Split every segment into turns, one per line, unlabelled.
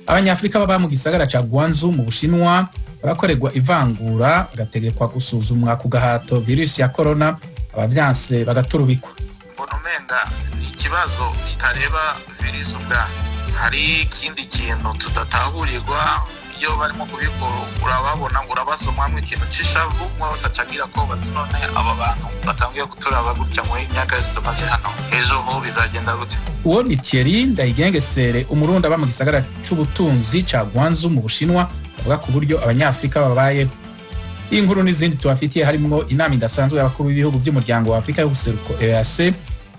Abanyafrika baba mu gisagara ca Guangzhou mu Bushinwa barakorerwa ivangura bagategekwa gusuzumwa ku gahato virusi ya corona, abavyanse bagaturubikwa.
Umenga ni ikibazo kitareba virusi ubwa, hari ikindi kintu tudatahurirwa iyo barimo kubikora, urababona ngo urabasomamwe ikintu c'ishavu mwose acagira ko batunone aba bantu batangiye guturaba gutya mu myaka yose tumaze hano, ejo ho bizagenda gute?
Uwo ni Thierry Ndayigengesere, umurundi aba mu gisagara c'ubutunzi ca Guangzhou mu Bushinwa, avuga ku buryo abanyafrika babayeho. Iyi nkuru n'izindi tubafitiye harimwo inama idasanzwe y'abakuru b'ibihugu by'umuryango wa Afrika y'ubuseruko EAC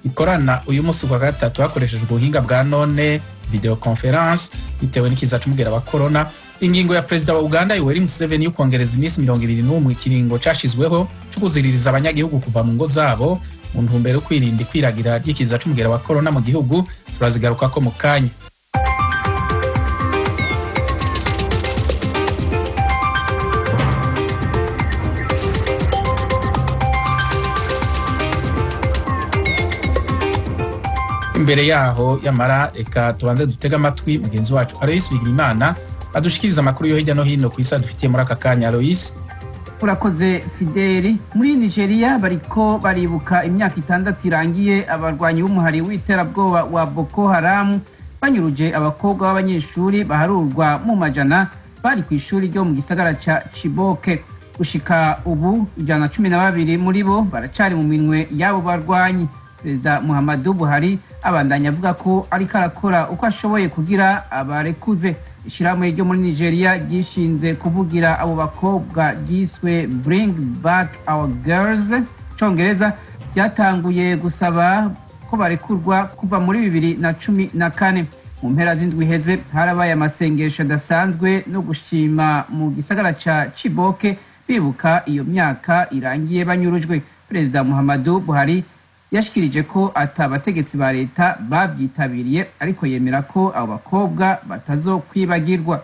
ikorana uyu munsi wa gatatu hakoreshejwe ubuhinga bwa none video conference bitewe n'ikiza c'umugera wa corona. Ingingo ya Perezida wa Uganda Yoweri Museveni yo kongereza iminsi 21 ikiringo cashizweho cyo kuziririza abanyagihugu kuva mu ngo zabo mu ntumbero yo kwirinda ikwiragira ry'ikiza c'umugera wa corona mu gihugu, turazigaruka ko mu kanya. Imbere yaho yamara eka tubanze dutega amatwi mugenzi wacu Alois Bigirimana adushikiriza amakuru yo hirya no hino ku isi dufitiye muri aka kanya. Alois,
urakoze Fideli. Muri Nigeria bariko baribuka imyaka 6 irangiye abarwanyi b'umuhari w'iterabwoba wa Boko Haram banyuruje abakobwa b'abanyeshuri baharurwa mu majana bari ku ishuri ryo mu gisagara ca Chibok. Gushika ubu 112 muri bo baracari mu minwe yabo barwanyi. Perezida Muhammadu Buhari abandanya avuga ko ariko arakora uko ashoboye kugira abarekuze. Ishirahamwe ryo muri Nigeria gishinze kuvugira abo bakobwa giswe Bring Back Our Girls Congereza byatanguye gusaba ko barekurwa kuva muri 2014. Mu mpera z'indwi heze harabaye amasengesho adasanzwe no gushima mu gisagara ca Chibok bibuka iyo myaka irangiye banyurujwe. Perezida Muhammadu Buhari yashikirije ko atabategetsi ba leta babyitabiriye, ariko yemera ko abo bakobwa batazokwibagirwa.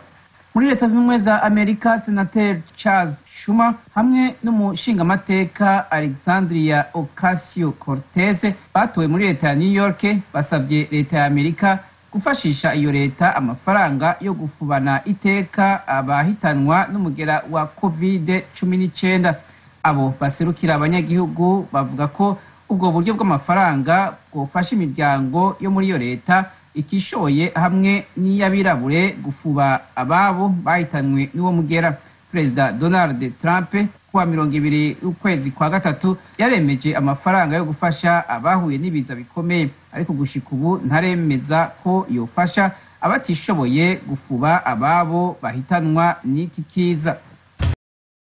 Muri Leta Zunze za Amerika, Senateri Charles Schumer hamwe n'umushingamateka Alexandria Ocasio-Cortez batowe muri leta ya New York basabye leta ya Amerika gufashisha iyo leta amafaranga yo gufubana iteka abahitanwa n'umugera wa COVID-19. Abo baserukira abanyagihugu bavuga ko ubwo buryo bw'amafaranga bwofasha imiryango yo muri iyo leta itishoye hamwe n'iyabirabure gufuba ababo bahitanwe n'uwo mugera. Perezida Donald Trump kuwa 20 ukwezi kwa gatatu yaremeje amafaranga yo gufasha abahuye n'ibiza bikomeye, ariko gushika ubu ntaremeza ko yofasha abatishoboye gufuba ababo bahitanwa n'iki kiza.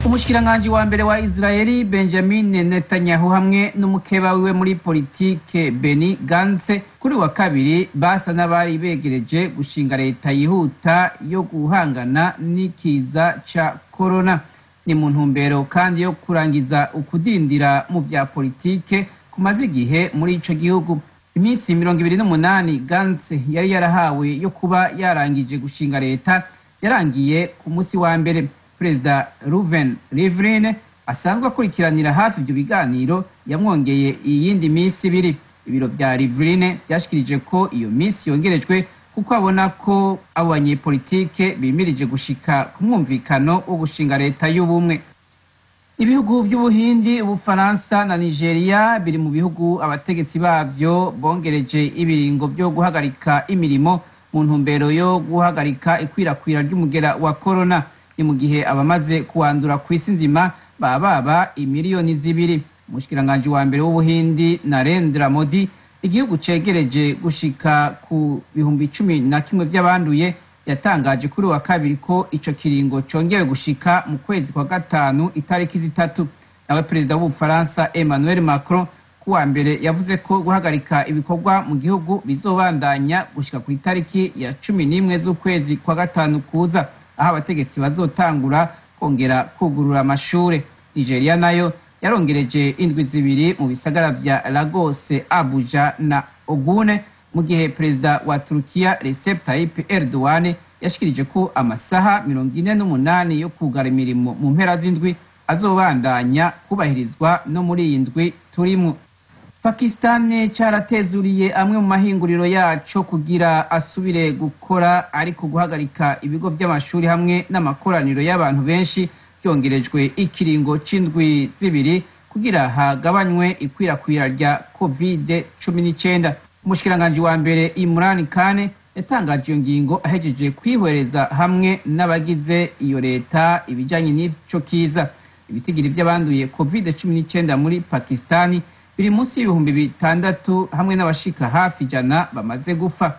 Umushikiranganji wa mbere wa Israeli Benjamin Netanyahu hamwe n'umukeba wiwe muri politike Benny Gantz kuri wa kabiri basa n'abari begereje gushinga leta yihuta yo guhangana n'ikiza ca corona. Ni mu ntumbero kandi yo kurangiza ukudindira mu bya politike kumaze igihe muri ico gihugu. Iminsi 28 Gantz yari yarahawe yo kuba yarangije gushinga leta yarangiye ku munsi wa mbere. Perezida Reuven Rivlin asanzwe akurikiranira hafi ibyo biganiro yamwongeye iyindi minsi 2. Ibiro bya Rivlin byashikirije ko iyo minsi yongerejwe kuko abona ko abo banyepolitike bimirije gushika ku mwumvikano wo gushinga leta y'ubumwe. Ibihugu by'Ubuhindi, Ubufaransa na Nigeria biri mu bihugu abategetsi bavyo bongereje ibiringo byo guhagarika imirimo mu ntumbero yo guhagarika ikwirakwira ry'umugera wa corona. Ni mu gihe abamaze kuwandura ku isi nzima baba imiliyoni 2. Umushikiranganje wa mbere w'Ubuhindi Narendra Modi igihugu cegereje gushika ku 11,000 by'abanduye yatangaje kuri wa kabiri ko ico kiringo congewe gushika mu kwezi kwa gatanu itariki 3. Nawe perezida w'Ubufaransa Emmanuel Macron kuwa mbere yavuze ko guhagarika ibikorwa mu gihugu bizobandanya gushika ku itariki ya 11 z'ukwezi kwa gatanu kuza, aho abategetsi bazotangura kongera kugurura amashure. Nigeria nayo yarongereje indwi 2 mu bisagara vya Lagos, Abuja na Ogun, mu gihe perezida wa Turkiya Recep Tayyip Erdogan yashikirije ko amasaha 48 yo kugara imirimo mu mpera z'indwi azobandanya kubahirizwa no muri iyi ndwi turimo. Pakistan caratezuriye amwe mu mahinguriro yaco kugira asubire gukora ariko guhagarika ibigo by'amashuri hamwe n'amakoraniro y'abantu benshi byongerejwe ikiringo c'indwi zibiri kugira hagabanywe ikwirakwira rya COVID-19. Umushikiranganje wa mbere Imran Khan yatangaje iyo ngingo ahejeje kwihwereza hamwe n'abagize iyo leta ibijanye n'ico kiza. Ibitigiri by'abanduye COVID-19 muri Pakistani biri munsi y'ibihumbi 6 hamwe n'abashika hafi 100 bamaze gufa.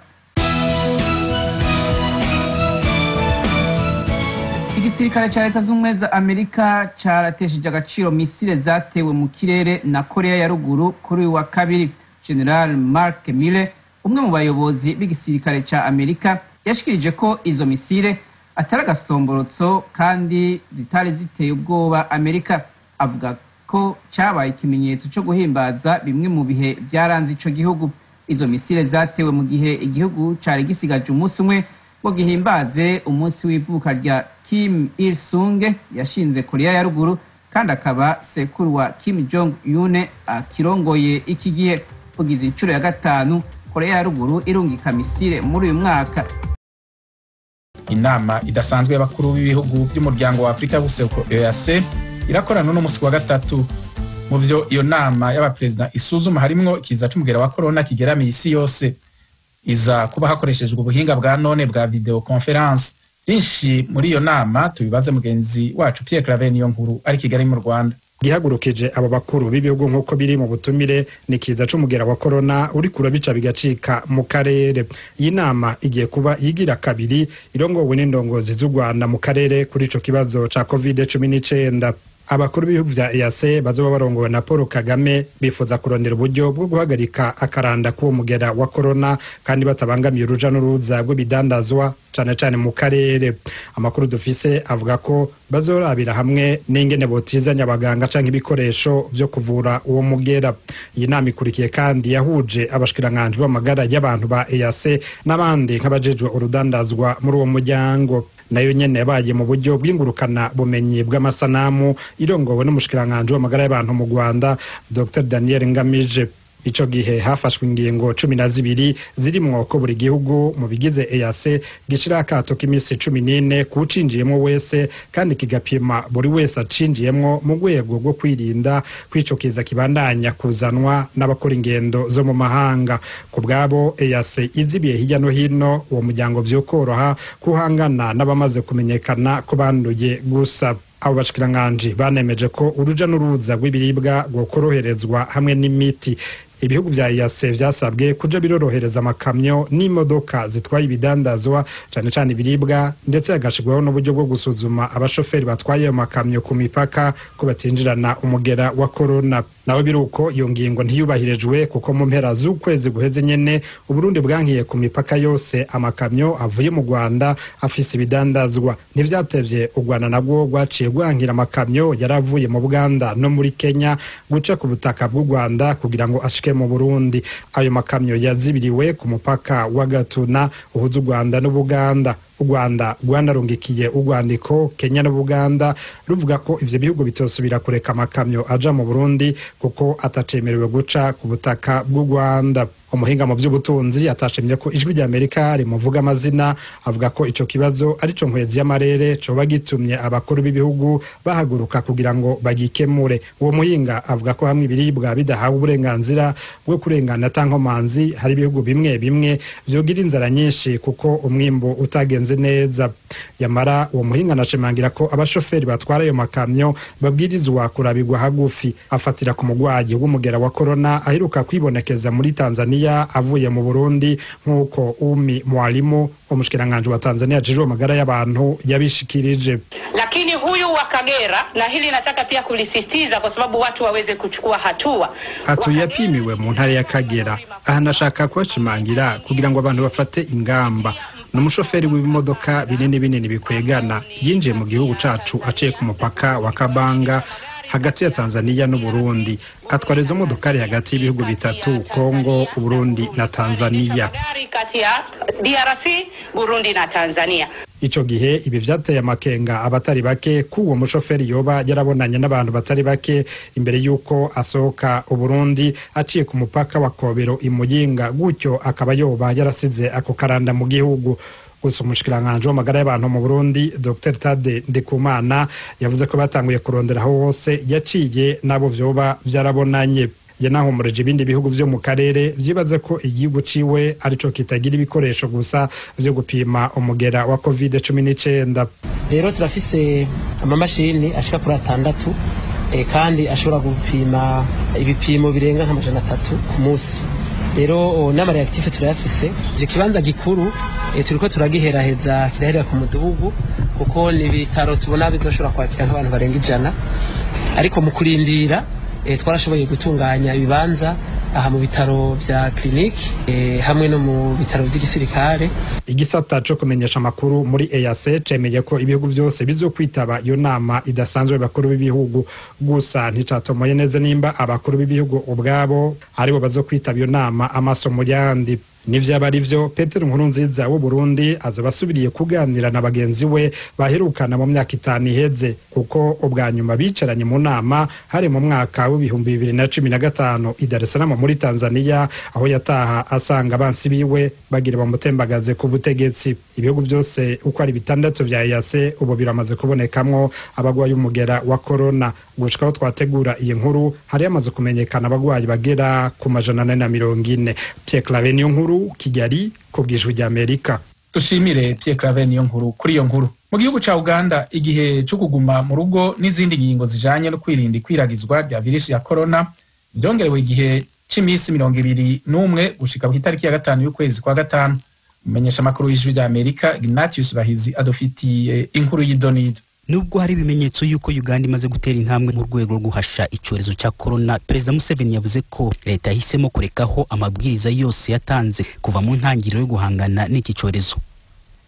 Igisirikare ca leta z'ubumwe za Amerika caratesheje agaciro misile zatewe mu kirere na Korea ya ruguru kuri wa kabiri. General Mark Milley, umwe mu bayobozi b'igisirikare ca Amerika, yashikirije ko izo misile atari agasomborotso kandi zitari ziteye ubwoba Amerika. Avuga ko cyabaye ikimenyetso cyo guhimbaza bimwe mu bihe byaranze ico gihugu. Izo misile zatewe mu gihe igihugu cari gisigaje umunsi umwe ngo gihimbaze umunsi w'ivuka rya Kim Il-sung yashinze Korea ya ruguru kandi akaba sekuru wa Kim Jong-un akirongoye iki gihe. Kugiza inshuro ya 5 Korea ya ruguru irungika misile muri uyu mwaka.
Inama idasanzwe y'abakuru b'ibihugu by'umuryango wa Afrika y'Ubuseruko EAC irakorana no musi wa 3. Mu byo iyo nama y'abapresident isuzuma harimwo ikiza c'umugera wa corona kigeramiye isi yose. Iza kuba hakoreshejwe ubuhinga bwa none bwa video conference. Byinshi muri iyo nama tubibaze mugenzi wacu Pierre Claver niyo nkuru ari Kigali mu Rwanda.
Gihagurukije abo bakuru b'ibihugu nk'uko biri mu butumire ni kiza c'umugera wa corona uri kurabica bigacika mu karere. Iyi nama igiye kuba yigira kabiri irongowe n'indongozi z'u Rwanda mu karere kuri ico kibazo ca COVID-19. Abakuru b'ibihugu vya EAC bazoba barongowe na Paul Kagame bifuza kurondera uburyo bwo guhagarika akaranda k'uwo mugera wa corona kandi batabangamiye uruja n'uruza rw'ibidandazwa cane cane mu karere. Amakuru dufise avuga ko bazorabira hamwe n'ingene botizanya abaganga canke ibikoresho vyo kuvura uwo mugera. Iyi nama ikurikiye kandi yahuje abashikiranganje b'amagara y'abantu ba EAC n'abandi nk'abajejwe urudandazwa muri uwo muryango. Nayo nyene yabaye mu buryo bw'ingurukana bumenyi bw'amasanamu irongowe n'umushikiranganje w'amagara y'abantu mu Rwanda Dr Daniel Ngamije. Ico gihe hafashwe ingingo 12 zirimwo ko buri gihugu mu bigize EAC gishira akato k'imisi 14 kucinjiyemo wese kandi kigapima buri wese acinjiyemo mu rwego rwo kwirinda kwico kiza kibandanya kuzanwa n'abakora ingendo zo mu mahanga. Ku bwabo EAC izibiye hirya no hino uwo muryango vyokoroha kuhangana n'abamaze kumenyekana ko banduye gusa. Abo bashikiranganje banemeje ko uruja n'uruza rw'ibiribwa gukoroherezwa hamwe n'imiti. Ibihugu vya EAC vyasabwe kuja birorohereza amakamyo n'imodoka zitwaye ibidandazwa cane cane ibiribwa ndetse agashigwaho n'uburyo bwo gusuzuma abashoferi batwaye ayo makamyo ku mipaka ko batinjirana umugera wa corona. Naho biruko iyo ngingo ntiyubahirijwe kuko mu mpera z'ukwezi guheze nyene Uburundi bwankiye ku mipaka yose amakamyo avuye mu Rwanda afise ibidandazwa. Ntivyatevye u Rwanda nabwo rwaciye rwankira amakamyo yaravuye mu Buganda no muri Kenya guca ku butaka bw'u Rwanda kugira ngo ashike mu Burundi. Ayo makamyo yazibiriwe ku mupaka wa Gatuna uhuza u Rwanda n'Ubuganda. U Rwanda rwanarungikiye urwandiko Kenya n'Ubuganda ruvuga ko ivyo bihugu bitosubira kureka amakamyo aja mu Burundi kuko atacemerewe guca ku butaka bw'u Rwanda. Umuhinga mu by'ubutunzi atashimye ko ijwi rya Amerika rimuvuga amazina avuga ko ico kibazo ari co nkwezi y'amarere co bagitumye abakuru b'ibihugu bahaguruka kugira ngo bagikemure. Uwo muhinga avuga ko hamwe ibiribwa bidahawe uburenganzira bwo kurengana tankomanzi hari ibihugu bimwe bimwe vyogira inzara nyinshi kuko umwimbo utagenze neza. Yamara uwo muhinga nashimangira ko abashoferi batwara ayo makamyo babwirizwa kurabirwa hagufi. Afatira ku mugwayi w'umugera wa corona aheruka kwibonekeza muri Tanzania avuye mu Burundi nkuko Umi Mwalimu umushikiranganje wa Tanzania ajejwe amagara y'abantu yabishikirije.
Lakini huyu wa Kagera, na hili nataka pia kulisisitiza kwa sababu watu waweze kuchukua hatua.
Yapimiwe mu ntara ya Kagera. Aha nashaka kwashimangira kugira ngo abantu bafate ingamba. N'umushoferi w'imodoka binini bikwegana yinjiye mu gihugu cacu aciye ku mupaka wa Kabanga hagati ya Tanzania n'u Burundi. Atwara izo modokari hagati y'ibihugu bitatu, Kongo, Burundi na Tanzania.
Kati ya DRC, Burundi na Tanzania.
Ico gihe ibi vyateye amakenga abatari bake kuwo mushoferi yoba yarabonanye n'abantu batari bake imbere yuko asohoka u Burundi aciye ku mupaka wa Kobero imuyinga, gutyo akaba yoba yarasize ako karanda mu gihugu. Gusa umushikiranganje w'amagara y'abantu mu Burundi Dr Tade Ndikumana yavuze ko batanguye kurondera aho hose yaciye nabo vyoba vyarabonanye. Yanahumurije ibindi bihugu vyo mu karere vyibaze ko igihugu ciwe arico kitagira ibikoresho gusa vyo gupima umugera wa COVID-19.
Rero turafise amamashini ashika kuri 6 kandi ashobora gupima ibipimo birenga nka 300 ku munsi. Rero n'ama reactive turayafise. Je kibanza gikuru turiko turagiheraheza kirahera ku mudugudu kuko ni bitaro tubona bizoshobora kwakira nk'abantu barenga 100, ariko mu kurindira twarashoboye gutunganya ibibanza aha mu bitaro vya clinique hamwe no mu bitaro by'igisirikare.
Igisata cyo kumenyesha amakuru muri EAC cemeye ko ibihugu byose bizokwitaba iyo nama idasanzwe bakuru b'ibihugu, gusa nticatomoye neza nimba abakuru b'ibihugu ubwabo aribo bazokwitaba iyo nama amasomo yandi. Nivyaba arivyo Petero Nkurunziza w'u Burundi azobasubiriye kuganira na bagenzi we baherukana mu myaka 5 iheze, kuko ubwa nyuma bicaranye mu nama hari mu mwaka wa 2015 i Dar es Salaam muri Tanzania, aho yataha asanga abansi biwe bagira bamutembagaze ku butegetsi. Ibihugu byose uko ari bitandatu vya EAC ubu biramaze kubonekamwo abagwayi umugera wa corona. Gushikaho twategura iyi nkuru hari yamaze kumenyekana abagwayi bagera ku 440. Pierre Claver niyo nkuru Kigali ku bw'Ijwi ry'Amerika.
Tushimire Pierre Claver niyo nkuru kuri iyo nkuru. Mu gihugu ca Uganda igihe cyo kuguma mu rugo n'izindi ngingo zijanye no kwirinda ikwiragizwa rya virusi ya corona byongerewe igihe c'imisi 21 gushika ku itariki ya 5 y'ukwezi kwa 5. Umenyesha makuru y'Ijwi ry'Amerika Ignatius Bahizi adofitiye inkuru y'idonido.
Nubwo hari ibimenyetso yuko Uganda imaze gutera intambwe mu rwego rwo guhasha icyorezo cya corona, Perezida Museveni yavuze ko leta yahisemo kurekaho amabwiriza yose yatanze kuva mu ntangiriro yo guhangana n'iki cyorezo.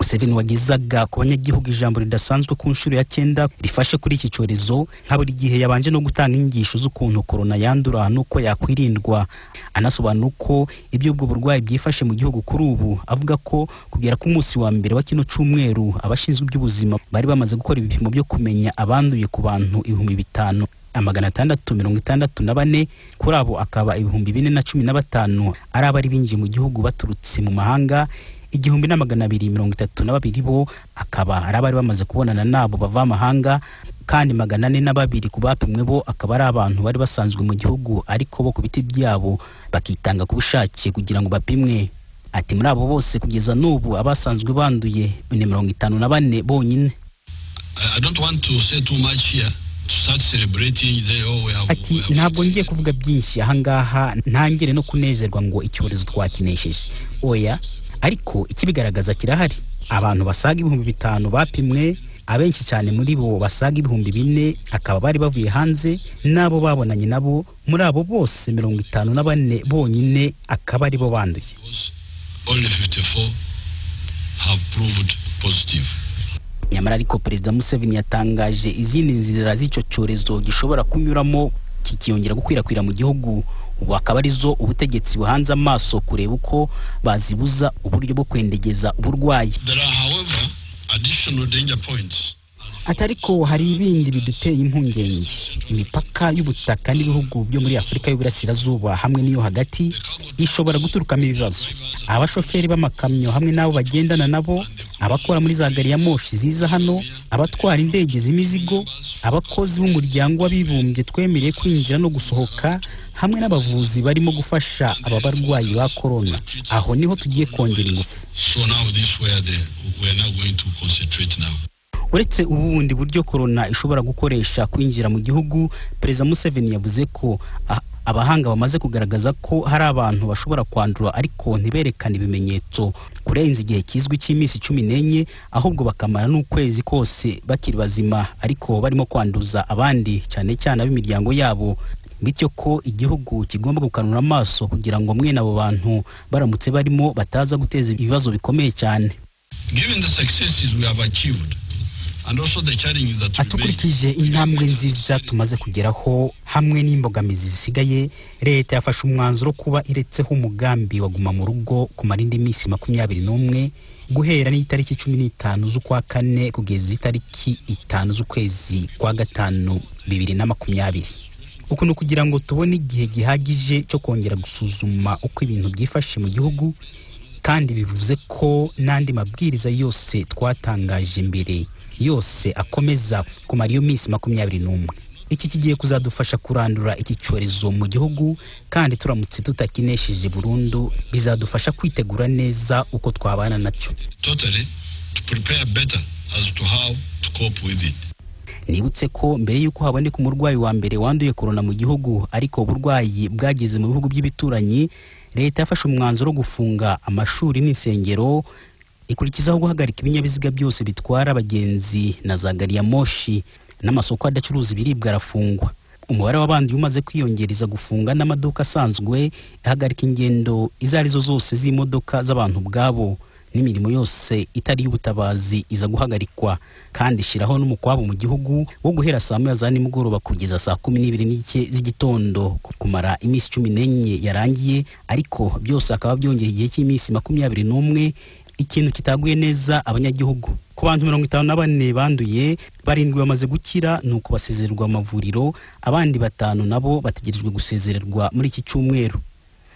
Museveni wagezaga ku banyagihugu ijambo ridasanzwe ku nshuro ya 9 rifashe kuri iki cyorezo, nka buri gihe yabanje no gutanga inyigisho z'ukuntu corona yandura nuko yakwirindwa, anasobanura uko iby'ubwo burwayi byifashe mu gihugu kuri ubu, avuga ko kugera ku munsi wa mbere wa kino cyumweru abashinzwe iby'ubuzima bari bamaze gukora ibipimo byo kumenya abanduye ku bantu 5,664, kuri abo akaba 4,415 ari abari binjiye mu gihugu baturutse mu mahanga, 1,232 bo akaba ari abari bamaze kubonana nabo bava amahanga, kandi 402 ku bapimwe bo akaba ari abantu bari basanzwe mu gihugu ariko bo ku biti byabo bakitanga ku bushake kugira ngo bapimwe. Ati muri abo bose kugeza n'ubu abasanzwe banduye ni 54 bonyine.
I don't want to say too much here.
Ati ntabwo ngiye kuvuga byinshi ahangaha, ntangire no kunezerwa ngo icyorezo twakinesheje, oya, ariko ikibigaragaza kirahari. Abantu basaga 5,000 bapimwe, abenshi cyane muri bo basaga 4,000 akaba bari bavuye hanze, nabo babonanye nabo muri abo bose 54 bonyine akaba ari bo banduye.
Only 54 have proved positive.
Nyamara ariko Perezida Museveni yatangaje izindi nzira z'icyo cyorezo gishobora kunyuramo kikiyongera gukwirakwira mu gihugu, ubu akaba arizo ubutegetsi buhanze amaso kureba uko bazibuza uburyo bwo kwendegeza uburwayi.
There are, however, additional danger points.
Atariko hari ibindi biduteye impungenge. Imipaka y'ubutaka n'ibihugu byo muri Afrika y'Uburasirazuba hamwe n'iyo hagati ishobora guturukamo ibibazo. Abashoferi b'amakamyo hamwe nabo bagendana nabo, abakora muri za gari ya moshi ziza hano, abatwara indege z'imizigo, abakozi b'umuryango w'abibumbye twemereye kwinjira no gusohoka, hamwe n'abavuzi barimo gufasha aba barwayi ba corona. Aho niho tugiye kongera ingufu.
So now this where we are now going to concentrate now.
Uretse ubundi buryo corona ishobora gukoresha kwinjira mu gihugu, Perezida Museveni yavuze ko abahanga bamaze kugaragaza ko hari abantu bashobora kwandura ariko ntiberekane ibimenyetso kurenza igihe kizwi cy'imisi 14, ahubwo bakamara n'ukwezi kose bakiri bazima ariko barimo kwanduza abandi, cyane cyane ab'imiryango yabo. Bityo ko igihugu kigomba gukanura amaso kugira ngo mwene abo bantu baramutse barimo bataza guteza ibibazo bikomeye cyane.
Given the successes we have achieved And also the challenge that
atukurikije intambwe nziza tumaze kugeraho hamwe n'imbogamizi zisigaye, leta yafashe umwanzuro kuba iretseho umugambi waguma mu rugo kumara indi minsi 21 guhera n'itariki 15 z'ukwa kane kugeza itariki 5 z'ukwezi kwa gatanu 2020. Uko no kugira ngo tubone igihe gihagije cyo kongera gusuzuma uko ibintu byifashe mu gihugu, kandi bivuze ko n'andi mabwiriza yose twatangaje mbere yose akomeza kumara iyo minsi 21. Iki kigiye kuzadufasha kurandura iki cyorezo mu gihugu, kandi turamutse tutakinesheje burundu bizadufasha kwitegura neza uko twabana nacyo.
Totally to prepare better as to how to cope with it.
Nibutse ko mbere yuko haboneka umurwayi wa mbere wanduye corona mu gihugu, ariko uburwayi bwageze mu bihugu by'ibituranyi, leta yafashe umwanzuro wo gufunga amashuri n'insengero, ikurikizaho guhagarika ibinyabiziga byose bitwara abagenzi na za gari ya moshi, n'amasoko adacuruza ibiribwa arafungwa. Umubare w'abandi umaze kwiyongereza gufunga n'amaduka asanzwe, ihagarika ingendo izarizo zose z'imodoka z'abantu bwabo, n'imirimo yose itari y'ubutabazi iza guhagarikwa, kandi shiraho n'umukwabo mu gihugu wo guhera saa 9 za nimugoroba kugeza saa 12 z'igitondo kumara iminsi 14 yarangiye, ariko byose akaba byongeye igihe cy'iminsi 21. Ikintu kitaguye neza abanyagihugu. Ku bantu 54 banduye, 7 bamaze gukira nuko basezererwa amavuriro, abandi 5 nabo bategerejwe gusezererwa muri iki cyumweru.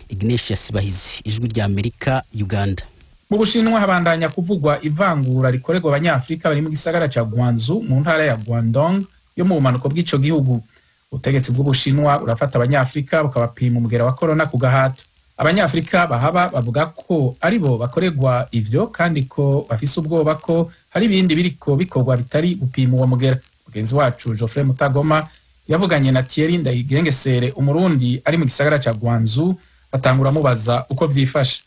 Ignatius Bahizi, Ijwi rya Amerika, Uganda.
Mu Bushinwa habandanya kuvugwa ivangura rikorerwa abanyafrika bari mu gisagara ca Guangzhou mu ntara ya Guangdong yo mu bumanuko bw'ico gihugu. Ubutegetsi bw'Ubushinwa urafata abanyafrika bakabapima umugera wa corona ku gahato. Abanyafrika bahaba bavuga ko aribo bakorerwa ivyo, kandi ko bafise ubwoba ko hari ibindi biriko bikorwa bitari gupima uwo mugera. Mugenzi wacu Geoffrey Mutagoma yavuganye na Thierry Ndayigengesere, umurundi ari mu gisagara ca Guangzhou, batangura mubaza uko vyifashe.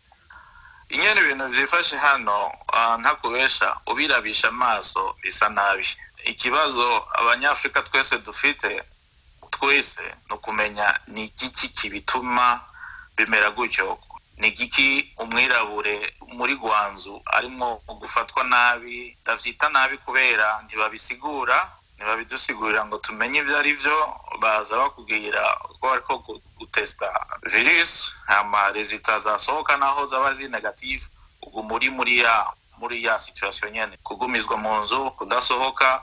Inyene ibintu vyifashe hano ntakubesha ubirabisha amaso bisa nabi. Ikibazo abanyafrika twese dufite no kumenya ni iki kibituma bimera gutyo. Ni iki umwirabure muri Guangzhou arimo gufatwa nabi, davyita nabi kubera ntibabidusigurira ngo tumenye ibyo ari byo. Baza bakubwira ko ariko gutesta virus, ama resultats zasohoka naho zaba zi negative, ubwo muri ya situation nyene kugumizwa mu nzu kudasohoka.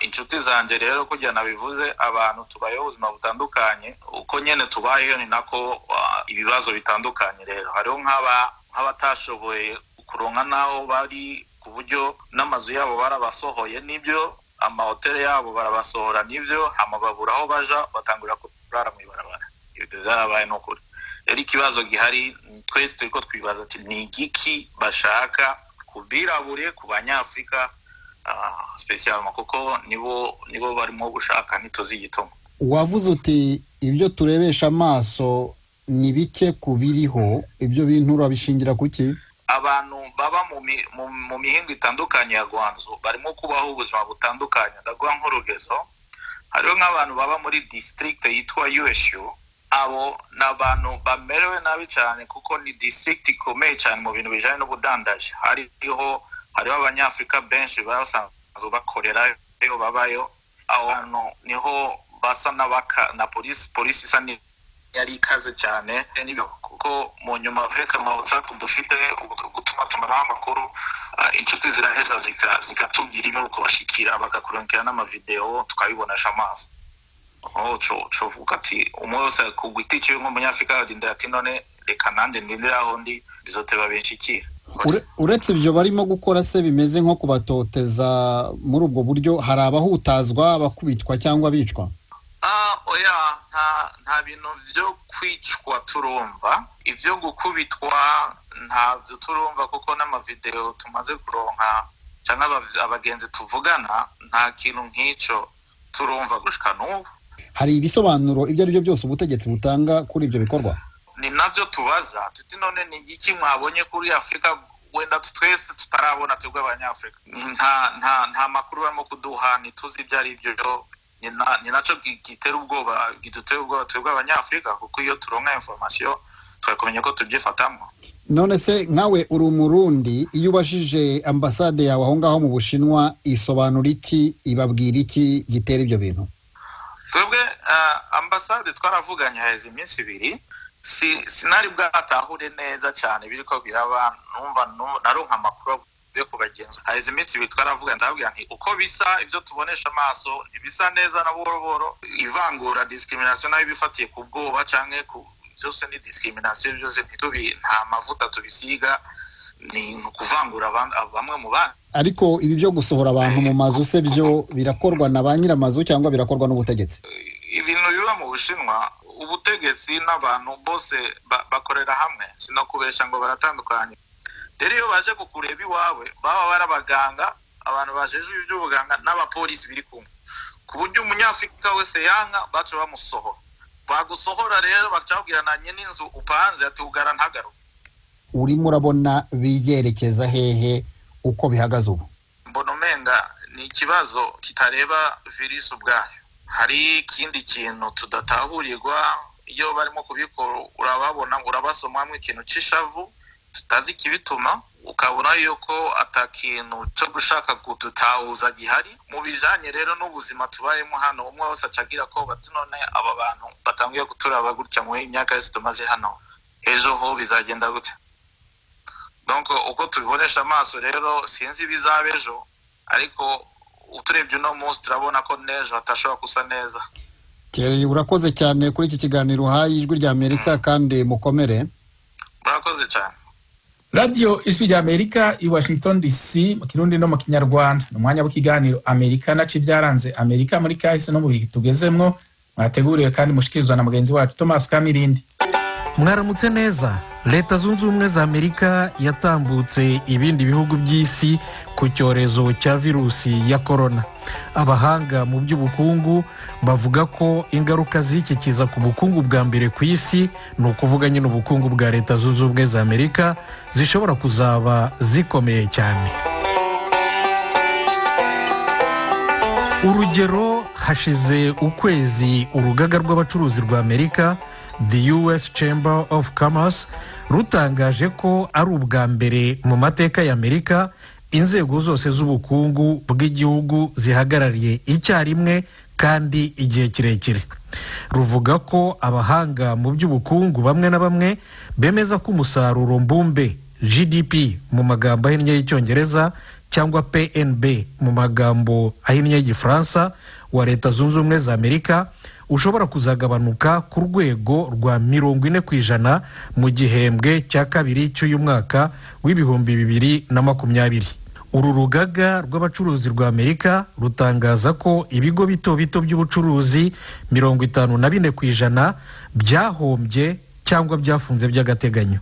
Inshuti zanje rero kujya nabivuze, abantu tubayeho ubuzima butandukanye, uko nyene tubayeho ni nako ibibazo bitandukanye. Rero hariho nk'abatashoboye kuronka naho bari, ku buryo n'amazu yabo barabasohoye, nibyo amahoteli yabo barabasohora, nivyo hama babura aho baja, batangura kurara mu ibarabara. Ibyo byarabaye n'ukuri. Rero ikibazo gihari twese turiko twibaza ati ni igiki bashaka kubirabure ku banyafrika, specialement kuko nibo barimo gushaka ntituzi igituma.
Wavuze uti ibyo turebesha amaso ni bike kubiriho, ibyo bintu urabishingira kuki?
Abantu baba mu mihingo itandukanye ya Guangzhou barimo kubaho ubuzima butandukanye. Ndaguha nk'urugezo, hariho nk'abantu baba muri district yitwa Yueshu. Abo n'abantu bamerewe nabi cyane kuko ni district ikomeye cyane mu bintu bijanye n'ubudandaji. Hariho abanyafrika benshi basanzwe bakorera yo babayo. Aho niho basa na polisi isa yari ikaze cyane, kuko mu nyuma vreka WhatsApp dufite gutuma tumara amakuru, inshuti ziraheza zikatubwira ibyo bashikira, bagakurikirana n'amavideo tukabibonesha amaso. Chovuga ati umwose kugwitikiye nk'umunyafrika adinda ati none reka nande ndindira aho ndi bizoteba benshikira.
Uretse ibyo barimo gukora se bimeze nko kubatoteza muri ubwo buryo, hari abahutazwa bakubitwa cyangwa bicwa?
Oya, nta bintu byo kwicwa turumva, ibyo gukubitwa ntabyo turumva, kuko n'amavideo tumaze kuronka cyangwa abagenzi tuvugana nta kintu nk'icyo turumva gushika n'ubu.
Hari ibisobanuro ibyo ari byo byose ubutegetsi butanga kuri ibyo bikorwa?
Ni navyo tubaza tuti none ni igiki mwabonye kuri Afrika wenda twese tutarabona twebwe abanyafrika? Nta makuru barimo kuduha, ntituzi ibyo ari byo. Ni naco gitera ubwoba, gidutera ubwoba twebwe abanyafrika, kuko iyo turonka information twakomenya ko tubyifatamo.
none se nkawe uri umurundi iyo ubashije ambasade yawe aho ngaho mu Bushinwa isobanura iki ibabwira iki gitera ibyo bintu?
Twebwe ambasade twaravuganye haheze iminsi ibiri sinari bwatahure neza cyane biriko biraba numva naronka amakuru yo kubagenza haheze iminsi ibiri twaravuganye ndababwira nti uko bisa ibyo tubonesha amaso ibisa neza na boro ivangura discrimination nayo bifatiye ku bwoba canke ku byose ni discrimination byose nta mavuta tubisiga ni kuvangura bamwe mu bana.
Ariko ibi byo gusohora abantu mu mazu se byo birakorwa na ba nyiramazu cyangwa birakorwa n'ubutegetsi?
Ibintu biba mu Bushinwa ubutegetsi n'abantu bose bakorera hamwe sinokubesha ngo baratandukanye. Rero iyo baje kukureba iwawe baba barabaganga abantu bajeje iby'ubuganga n'abapolisi biri kumwe ku buryo umunyafrika wese yanka bacu bamusohora bagusohora rero bacabwiranye n'inzu upanze atugara ntagaro.
Urimo urabona bigerekeza hehe uko bihagaze ubu?
Mbona umenga ni ikibazo kitareba virus ubwayo, hari ikindi kintu tudatahurirwa iyo barimo kubikora urababona urabasomamwe ikintu cishavu tutazi kibituma ukabona yuko atakintu cyo gushaka kudutahuza gihari mu bijanye rero n'ubuzima tubayemo hano umwe wose acagira ko batunone aba bantu batangiye guturaba gutya mu imyaka yose tumaze hano ejo ho bizagenda gute. Donc uko tubibonesha amaso rero sinzi bizabejo ariko uturebye no munsi turabona ko nejo hatashobora kusa neza.
Thierry urakoze cyane kuri iki kiganiro hayi ijwi rya Amerika kandi mukomere.
Murakoze cyane.
Radio Ijwi rya Amerika i Washington DC mu Kirundi no mu Kinyarwanda n'umwanya w'ikiganiro Amerika naci byaranze Amerika muri kahise no mu bihe tugezemwo mwateguriwe kandi mushikirizwa na mugenzi wacu Thomas Kamirindi.
Mwaramutse neza. Leta Zunze Ubumwe za Amerika yatambutse ibindi bihugu by'isi ku cyorezo cya virusi ya corona. Abahanga mu by'ubukungu bavuga ko ingaruka z'iki kiza ku bukungu bwa mbere ku isi ni ukuvuga nyine ubukungu bwa Leta Zunze Ubumwe za Amerika zishobora kuzaba zikomeye cyane. Urugero, hashize ukwezi urugaga rw'abacuruzi rwa Amerika The US Chamber of Commerce rutangaje ko ari ubwa mbere mu mateka ya Amerika inzego zose z'ubukungu bw'igihugu zihagarariye icyarimwe kandi igihe kirekire. Ruvuga ko abahanga mu by'ubukungu bamwe na bamwe bemeza ko umusaruro mbumbe GDP mu magambo ahinnye y'Icyongereza cyangwa PNB mu magambo ahinnye y'Igifaransa wa Leta Zunze Ubumwe za Amerika ushobora kuzagabanuka ku rwego rwa 40% mu gihembwe cya kabiri cy'uyu mwaka w'ibihumbi 2020. Uru rugaga rw'abacuruzi rwa Amerika rutangaza ko ibigo bito bito by'ubucuruzi 54% byahombye cyangwa byafunze by'agateganyo.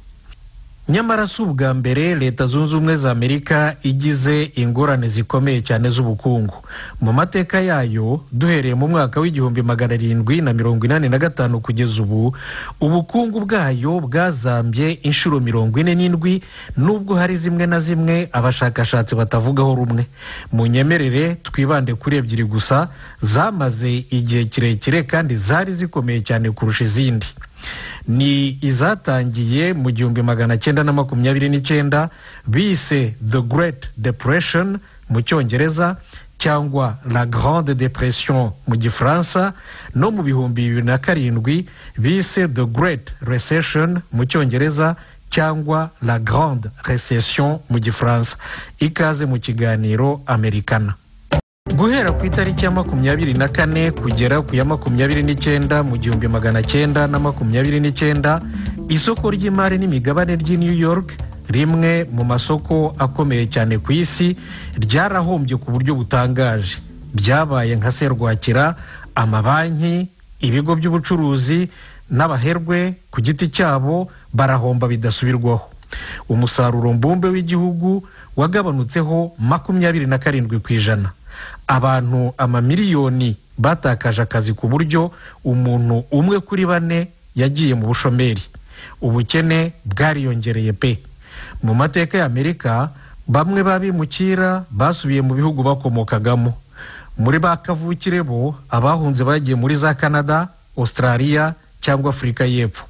Nyamara si ubwa mbere Leta Zunze Ubumwe za Amerika igize ingorane zikomeye cyane z'ubukungu. Mu mateka yayo duhereye mu mwaka w'igihumbi 785 kugeza ubu ubukungu bwayo bwazambye inshuro 47 nubwo hari zimwe na zimwe abashakashatsi batavugaho rumwe. Mu nyemerere twibande kuri ebyiri gusa zamaze igihe kirekire kandi zari zikomeye cyane kurusha izindi. Ni izatangiye mu 1929 bise The Great Depression mu Cyongereza cyangwa La Grande Depression mu Gifaransa no mu 2007 bise The Great Recession mu Cyongereza cyangwa La Grande Recession mu Gifaransa. Ikaze mu kiganiro Americana. Guhera ku itariki ya 24 kugera ku ya 29 mu 1929 isoko ry'imari n'imigabane ry'i New York, rimwe mu masoko akomeye cyane ku isi, ryarahombye ku buryo butangaje. Byabaye nka serwakira, amabanki, ibigo by'ubucuruzi n'abaherwe ku giti cyabo barahomba bidasubirwaho. Umusaruro mbumbe w'igihugu wagabanutseho 27%. Abantu amamiliyoni batakaje akazi ku buryo umuntu umwe kuri 4 yagiye mu bushomeri. Ubukene bwariyongereye pe. Mu mateka ya Amerika bamwe babimukira basubiye mu bihugu bakomokagamo. Muri bakavukire bo abahunze bagiye muri za Canada, Australia cyangwa Afrika y'Epfo.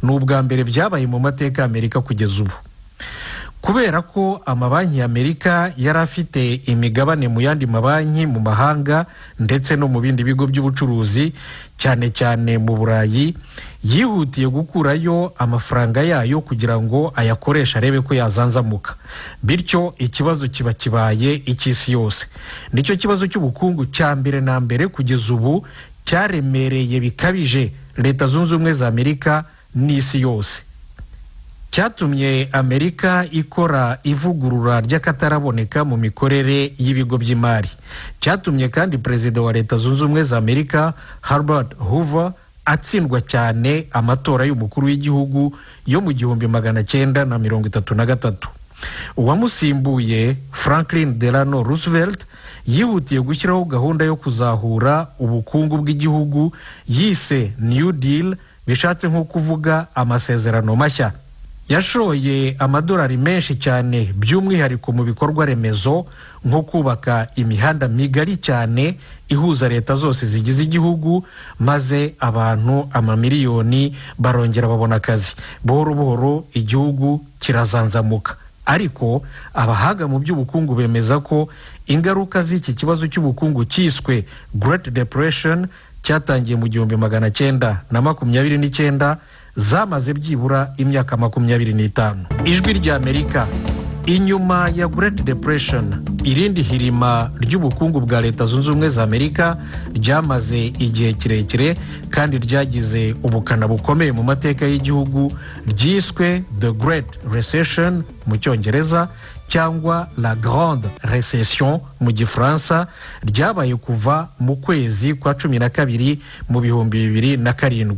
ni ubwa mbere byabaye mu mateka y'Amerika kugeza ubu. Kubera ko amabanki y'Amerika yari afite imigabane mu yandi mabanki mu mahanga ndetse no mu bindi bigo by'ubucuruzi cyane cyane mu Burayi, yihutiye gukurayo amafaranga yayo kugira ngo ayakoresha arebe ko yazanzamuka. Bityo ikibazo kiba kibaye icy'isi yose. Nicyo kibazo cy'ubukungu cya mbere na mbere kugeza ubu cyaremereye bikabije Leta Zunze Ubumwe za Amerika n'isi yose. Cyatumye Amerika ikora ivugurura ry'akataraboneka mu mikorere y'ibigo by'imari. Cyatumye kandi Perezida wa Leta Zunze Ubumwe za Amerika Herbert Hoover atsindwa cyane amatora y'umukuru w'igihugu yo mu 1933. Uwamusimbuye Franklin Delano Roosevelt yihutiye gushyiraho gahunda yo kuzahura ubukungu bw'igihugu yise New Deal, bishatse nko kuvuga amasezerano mashya. Yashoye amadolari menshi cyane by'umwihariko mu bikorwa remezo nko kubaka imihanda migari cyane ihuza leta zose zigize igihugu, maze abantu amamiliyoni barongera babona akazi. Buhoro buhoro igihugu kirazanzamuka. Ariko abahaga mu by'ubukungu bemeza ko ingaruka z'iki kibazo cy'ubukungu cyiswe Great Depression cyatangiye mu 1929 zamaze byibura imyaka 25. Ijwi ry'Amerika. Inyuma ya Great Depression, irindi hirima ry'ubukungu bwa Leta Zunze Ubumwe za Amerika ryamaze igihe kirekire kandi ryagize ubukana bukomeye mu mateka y'igihugu, ryiswe The Great Recession mu Cyongereza cyangwa La Grande Recession mu Gifaransa, ryabaye kuva mu kwezi kwa 12 mu 2007.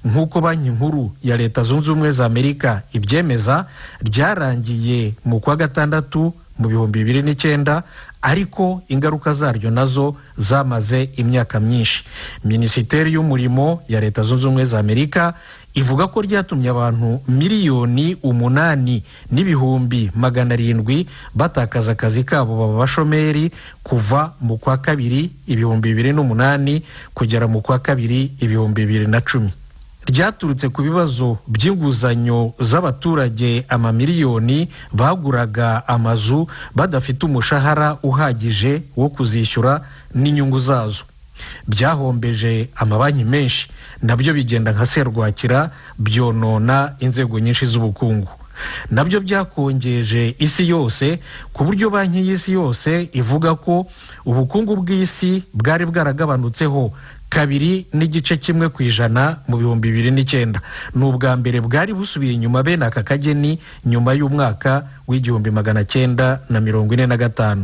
Nk'uko Banki Nkuru ya Leta Zunze Ubumwe za Amerika ibyemeza, ryarangiye mu kwa gatandatu mu 2009, ariko ingaruka zaryo nazo zamaze imyaka myinshi. Minisiteri y'Umurimo ya Leta Zunze Ubumwe za Amerika ivuga ko ryatumye abantu 8,700,000 batakaza akazi kabo baba bashomeri kuva mu kwa kabiri 2008 kugera mu kwa kabiri 2010. Ryaturutse ku bibazo by'inguzanyo z'abaturage amamiliyoni baguraga amazu badafite umushahara uhagije wo kuzishyura n'inyungu zazo. Byahombeje amabanki menshi, nabyo bigenda nka serwakira, byonona inzego nyinshi z'ubukungu. Nabyo byakongeje isi yose ku buryo Banki y'Isi yose ivuga ko ubukungu bw'isi bwari bwaragabanutseho 2.1% mu 2009. Ni ubwa mbere bwari busubiye inyuma bene aka kageni nyuma y'umwaka w'1945.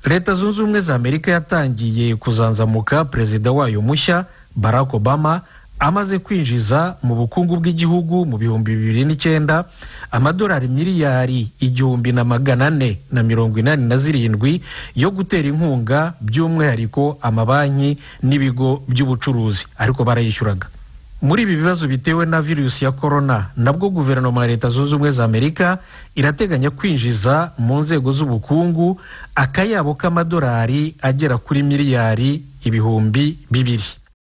Leta Zunze Ubumwe za Amerika yatangiye kuzanzamuka Perezida wayo mushya Barack Obama amaze kwinjiza mu bukungu bw'igihugu mu 2009 amadolari miliyari 1,487 yo gutera inkunga by'umwihariko amabanki n'ibigo by'ubucuruzi, ariko barayishyuraga. Muri ibi bibazo bitewe na virusi ya corona, nabwo guverinoma ya Leta Zunze Ubumwe za Amerika irateganya kwinjiza mu nzego z'ubukungu akayabo k'amadolari agera kuri miliyari 200,000.